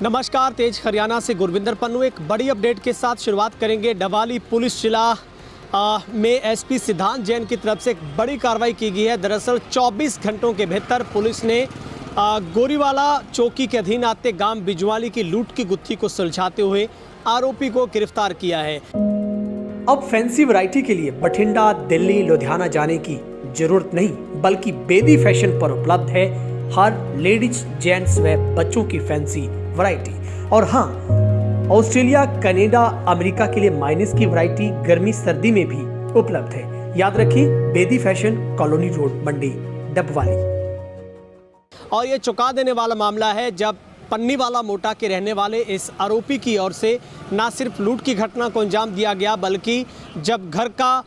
नमस्कार, तेज हरियाणा से गुरविंदर पन्नू एक बड़ी अपडेट के साथ शुरुआत करेंगे। डवाली पुलिस जिला में एसपी सिद्धांत जैन की तरफ से एक बड़ी कार्रवाई की गई है। दरअसल 24 घंटों के भीतर पुलिस ने गोरीवाला चौकी के अधीन आते गांव बिजवाली की लूट की गुत्थी को सुलझाते हुए आरोपी को गिरफ्तार किया है। अब फैंसी वैरायटी के लिए बठिंडा, दिल्ली, लुधियाना जाने की जरूरत नहीं, बल्कि बेदी फैशन पर उपलब्ध है हर लेडीज, जेंट्स व बच्चों की फैंसी वैरायटी। और हाँ, ऑस्ट्रेलिया, कनाडा, अमेरिका के लिए माइनस की वैरायटी गर्मी सर्दी में भी उपलब्ध है। याद रखिए, बेदी फैशन, कॉलोनी रोड, मंडी, डबवाली। और ये चौंका देने वाला मामला है जब पन्नीवाला मोटा के रहने वाले इस आरोपी की ओर से ना सिर्फ लूट की घटना को अंजाम दिया गया, बल्कि जब घर का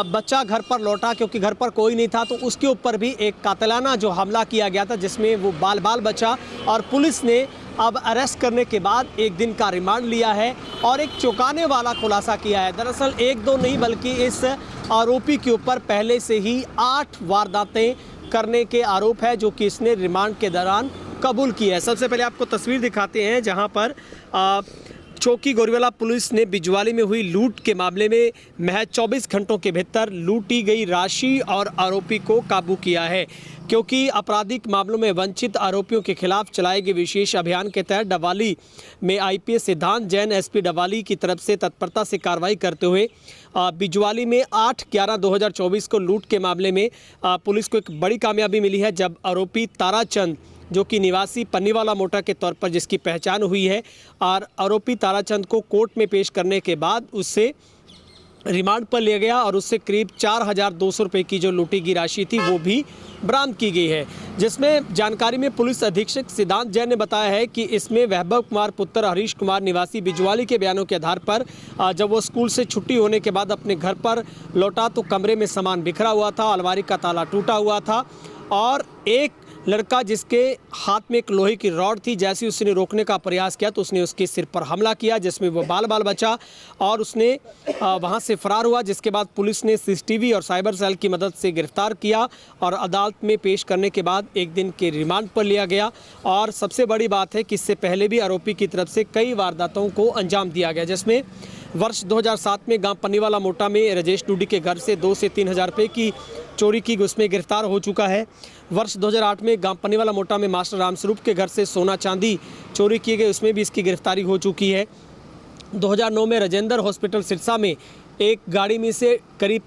बच्चा घर पर लौटा, क्योंकि घर पर कोई नहीं था, तो उसके ऊपर भी एक कातिलाना जो हमला किया गया था, जिसमें वो बाल बचा। और पुलिस ने अब अरेस्ट करने के बाद एक दिन का रिमांड लिया है और एक चौंकाने वाला खुलासा किया है। दरअसल एक दो नहीं, बल्कि इस आरोपी के ऊपर पहले से ही 8 वारदातें करने के आरोप है, जो कि इसने रिमांड के दौरान कबूल की है। सबसे पहले आपको तस्वीर दिखाते हैं, जहां पर चौकी गोरीवाला पुलिस ने बिजवाली में हुई लूट के मामले में महज 24 घंटों के भीतर लूटी गई राशि और आरोपी को काबू किया है। क्योंकि आपराधिक मामलों में वंचित आरोपियों के खिलाफ चलाए गए विशेष अभियान के तहत डवाली में आईपीएस सिद्धांत जैन एसपी डवाली की तरफ से तत्परता से कार्रवाई करते हुए बिजवाली में 8/11/2024 को लूट के मामले में पुलिस को एक बड़ी कामयाबी मिली है, जब आरोपी ताराचंद, जो कि निवासी पन्नीवाला मोटा के तौर पर जिसकी पहचान हुई है, और आरोपी ताराचंद को कोर्ट में पेश करने के बाद उससे रिमांड पर लिया गया और उससे करीब 4,200 रुपये की जो लूटी की राशि थी वो भी बरामद की गई है। जिसमें जानकारी में पुलिस अधीक्षक सिद्धांत जैन ने बताया है कि इसमें वैभव कुमार पुत्र हरीश कुमार निवासी बिजवाली के बयानों के आधार पर जब वो स्कूल से छुट्टी होने के बाद अपने घर पर लौटा तो कमरे में सामान बिखरा हुआ था, अलमारी का ताला टूटा हुआ था और एक लड़का जिसके हाथ में एक लोहे की रॉड थी, जैसे उसने रोकने का प्रयास किया तो उसने उसके सिर पर हमला किया, जिसमें वो बाल बचा और उसने वहां से फरार हुआ। जिसके बाद पुलिस ने सीसीटीवी और साइबर सेल की मदद से गिरफ्तार किया और अदालत में पेश करने के बाद एक दिन के रिमांड पर लिया गया। और सबसे बड़ी बात है कि इससे पहले भी आरोपी की तरफ से कई वारदातों को अंजाम दिया गया, जिसमें वर्ष 2007 में गांव पन्नीवाला मोटा में राजेश डूडी के घर से 2 से 3 हज़ार रुपये की चोरी की, उसमें गिरफ्तार हो चुका है। वर्ष 2008 में गांव पन्नीवाला मोटा में मास्टर रामस्वरूप के घर से सोना चांदी चोरी किए गए, उसमें भी इसकी गिरफ्तारी हो चुकी है। 2009 में राजेंद्र हॉस्पिटल सिरसा में एक गाड़ी में से करीब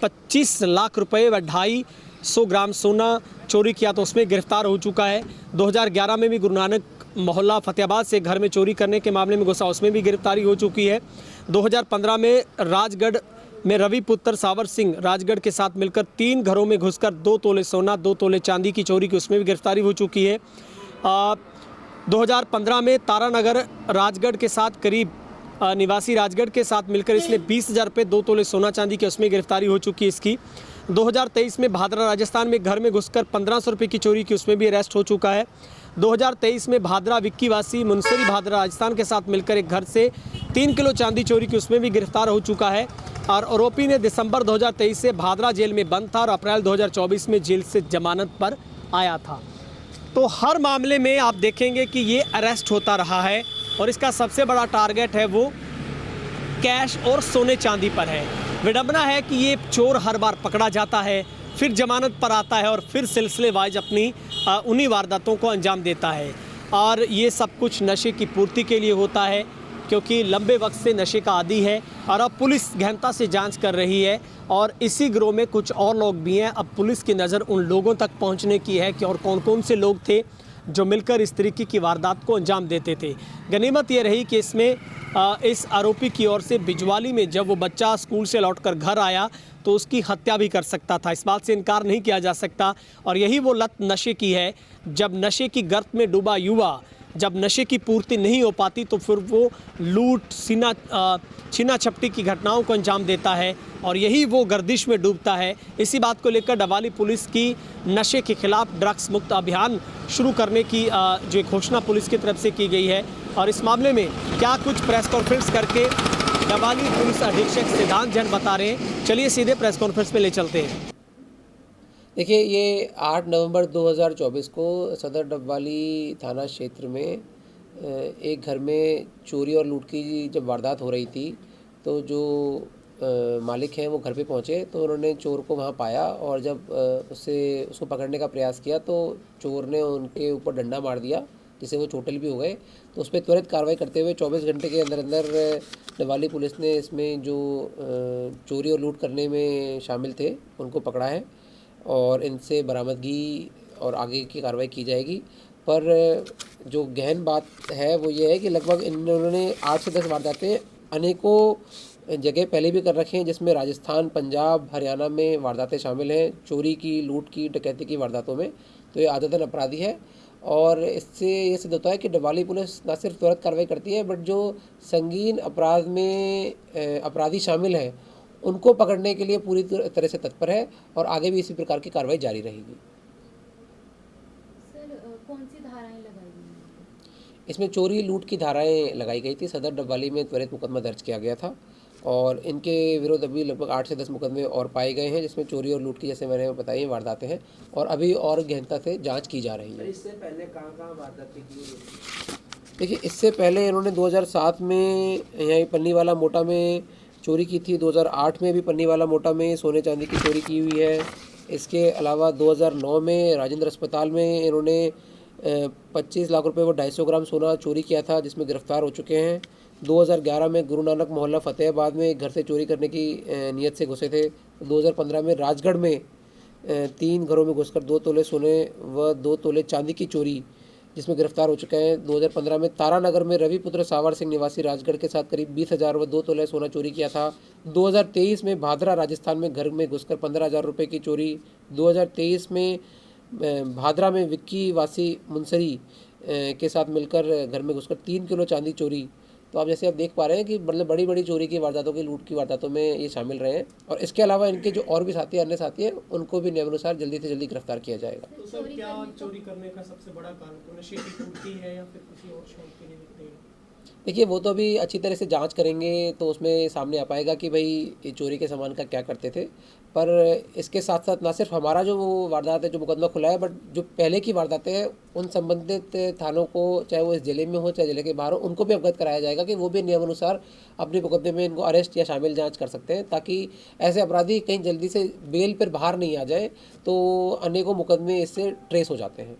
25 लाख रुपये व 250 ग्राम सोना चोरी किया तो उसमें गिरफ्तार हो चुका है। 2011 में भी गुरु नानक मोहल्ला फतेहाबाद से घर में चोरी करने के मामले में घुसा, उसमें भी गिरफ्तारी हो चुकी है। 2015 में राजगढ़ में रवि पुत्र सावर सिंह राजगढ़ के साथ मिलकर 3 घरों में घुसकर 2 तोले सोना, 2 तोले चांदी की चोरी की, उसमें भी गिरफ्तारी हो चुकी है। 2015 में तारानगर राजगढ़ के साथ करीब निवासी राजगढ़ के साथ मिलकर इसने 20,000 रुपये, 2 तोले सोना चांदी की, उसमें गिरफ्तारी हो चुकी है इसकी। 2023 में भादरा राजस्थान में घर में घुसकर 1,500 रुपये की चोरी की, उसमें भी अरेस्ट हो चुका है। 2023 में भादरा विक्की वासी मुनसरी भादरा राजस्थान के साथ मिलकर एक घर से 3 किलो चांदी चोरी की, उसमें भी गिरफ्तार हो चुका है। और आरोपी ने दिसंबर 2023 से भादरा जेल में बंद था और अप्रैल 2024 में जेल से जमानत पर आया था। तो हर मामले में आप देखेंगे कि ये अरेस्ट होता रहा है और इसका सबसे बड़ा टारगेट है वो कैश और सोने चांदी पर है। विडंबना है कि ये चोर हर बार पकड़ा जाता है, फिर जमानत पर आता है और फिर सिलसिले वाइज अपनी उन्हीं वारदातों को अंजाम देता है। और ये सब कुछ नशे की पूर्ति के लिए होता है, क्योंकि लंबे वक्त से नशे का आदी है और अब पुलिस गहनता से जांच कर रही है और इसी गिरोह में कुछ और लोग भी हैं। अब पुलिस की नज़र उन लोगों तक पहुंचने की है कि और कौन कौन से लोग थे जो मिलकर इस तरीके की वारदात को अंजाम देते थे। गनीमत ये रही कि इसमें इस आरोपी की ओर से बिजवाली में जब वो बच्चा स्कूल से लौटकर घर आया तो उसकी हत्या भी कर सकता था, इस बात से इनकार नहीं किया जा सकता। और यही वो लत नशे की है। जब नशे की गर्त में डूबा युवा, जब नशे की पूर्ति नहीं हो पाती तो फिर वो लूट, छीना झपटी की घटनाओं को अंजाम देता है और यही वो गर्दिश में डूबता है। इसी बात को लेकर डवाली पुलिस की नशे के खिलाफ ड्रग्स मुक्त अभियान शुरू करने की जो घोषणा पुलिस की तरफ से की गई है। और इस मामले में क्या कुछ प्रेस कॉन्फ्रेंस करके डवाली पुलिस अधीक्षक सिद्धांत जैन बता रहे हैं, चलिए सीधे प्रेस कॉन्फ्रेंस में ले चलते हैं। देखिए, ये 8 नवंबर 2024 को सदर डबवाली थाना क्षेत्र में एक घर में चोरी और लूट की जब वारदात हो रही थी तो जो मालिक हैं वो घर पे पहुंचे तो उन्होंने चोर को वहां पाया और जब उसको पकड़ने का प्रयास किया तो चोर ने उनके ऊपर डंडा मार दिया जिससे वो चोटिल भी हो गए। तो उस पर त्वरित कार्रवाई करते हुए 24 घंटे के अंदर अंदर डवाली पुलिस ने इसमें जो चोरी और लूट करने में शामिल थे उनको पकड़ा है और इनसे बरामदगी और आगे की कार्रवाई की जाएगी। पर जो गहन बात है वो ये है कि लगभग इन्होंने 8 से 10 वारदातें अनेकों जगह पहले भी कर रखे हैं, जिसमें राजस्थान, पंजाब, हरियाणा में वारदातें शामिल हैं चोरी की, लूट की, डकैती की वारदातों में। तो ये आदतन अपराधी है और इससे ये सिद्ध होता है कि डवाली पुलिस न सिर्फ त्वरित कार्रवाई करती है बट जो संगीन अपराध में अपराधी शामिल हैं उनको पकड़ने के लिए पूरी तरह से तत्पर है और आगे भी इसी प्रकार की कार्रवाई जारी रहेगी। कौन सी धाराएं लगाई गई हैं? इसमें चोरी लूट की धाराएं लगाई गई थी। सदर डबवाली में त्वरित मुकदमा दर्ज किया गया था और इनके विरुद्ध अभी लगभग 8 से 10 मुकदमे और पाए गए हैं, जिसमें चोरी और लूट की जैसे मैंने बताई वारदातें हैं और अभी और गहनता से जांच की जा रही है। इससे पहले कहाँ वारदातें की हुई? देखिए, इससे पहले इन्होंने 2007 में यहीं पन्नीवाला मोटा में चोरी की थी। 2008 में भी पन्नीवाला मोटा में सोने चांदी की चोरी की हुई है। इसके अलावा 2009 में राजेंद्र अस्पताल में इन्होंने 25 लाख रुपए व 250 ग्राम सोना चोरी किया था, जिसमें गिरफ्तार हो चुके हैं। 2011 में गुरु नानक मोहल्ला फतेहाबाद में एक घर से चोरी करने की नीयत से घुसे थे। 2015 में राजगढ़ में 3 घरों में घुसकर 2 तोले सोने व 2 तोले चांदी की चोरी, जिसमें गिरफ्तार हो चुके हैं। 2015 में तारानगर में रविपुत्र सावर सिंह निवासी राजगढ़ के साथ करीब 20,000 व 2 तोले सोना चोरी किया था। 2023 में भादरा राजस्थान में घर में घुसकर 15,000 रुपये की चोरी। 2023 में भादरा में विक्की वासी मुंसरी के साथ मिलकर घर में घुसकर 3 किलो चांदी चोरी। तो आप जैसे आप देख पा रहे हैं कि मतलब बड़ी बड़ी चोरी की वारदातों की, लूट की वारदातों में ये शामिल रहे हैं और इसके अलावा इनके जो और भी साथी, अन्य साथी हैं, उनको भी नियमानुसार जल्दी से जल्दी गिरफ्तार किया जाएगा। तो सर क्या चोरी करने का सबसे बड़ा कारण नशे की पूर्ति है या फिर किसी और शौक के लिए दिखते हैं? देखिए, वो तो अभी अच्छी तरह से जांच करेंगे तो उसमें सामने आ पाएगा कि भाई ये चोरी के सामान का क्या करते थे। पर इसके साथ साथ ना सिर्फ हमारा जो वो वारदात है, जो मुकदमा खुला है, बट जो पहले की वारदातें हैं उन संबंधित थानों को, चाहे वो इस जिले में हो चाहे जिले के बाहर हो, उनको भी अवगत कराया जाएगा कि वो भी नियमानुसार अपने मुकदमे में इनको अरेस्ट या शामिल जाँच कर सकते हैं, ताकि ऐसे अपराधी कहीं जल्दी से बेल पर बाहर नहीं आ जाए। तो अनेकों मुकदमे इससे ट्रेस हो जाते हैं।